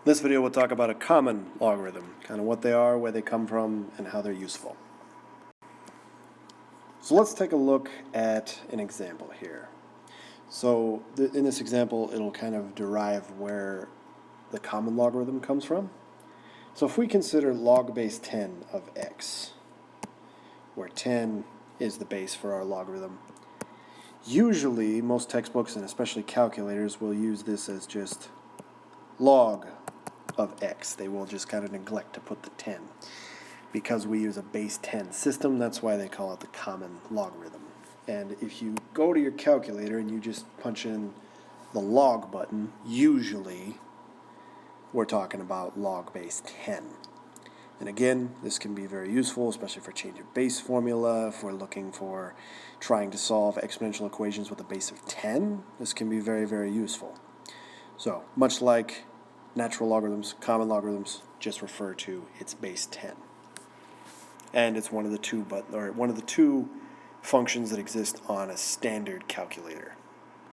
This video we'll talk about a common logarithm, kind of what they are, where they come from, and how they're useful. So let's take a look at an example here. So in this example, it'll kind of derive where the common logarithm comes from. So if we consider log base 10 of x, where 10 is the base for our logarithm, usually most textbooks and especially calculators will use this as just log of x. They will just kind of neglect to put the 10. Because we use a base 10 system, that's why they call it the common logarithm. And if you go to your calculator and you just punch in the log button, usually we're talking about log base 10. And again, this can be very useful, especially for change of base formula. If we're looking for trying to solve exponential equations with a base of 10, this can be very, very useful. So, much like natural logarithms, common logarithms just refer to its base 10. And it's one of the two functions that exist on a standard calculator.